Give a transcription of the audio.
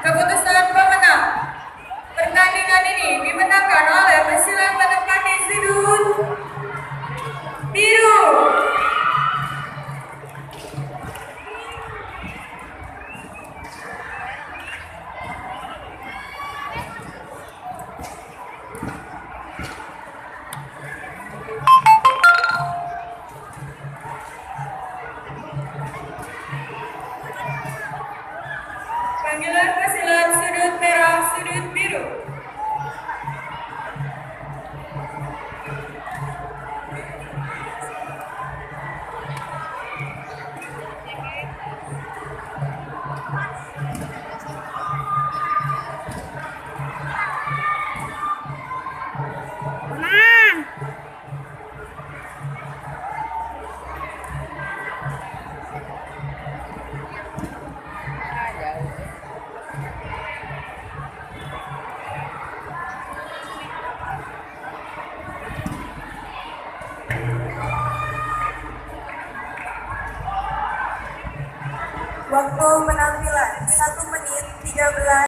Keputusan pemenang pertandingan ini dimenangkan oleh pesilat menempati sudut biru. Panggilan pesilat sudut merah, sudut biru. Waktu penampilan 1 menit 13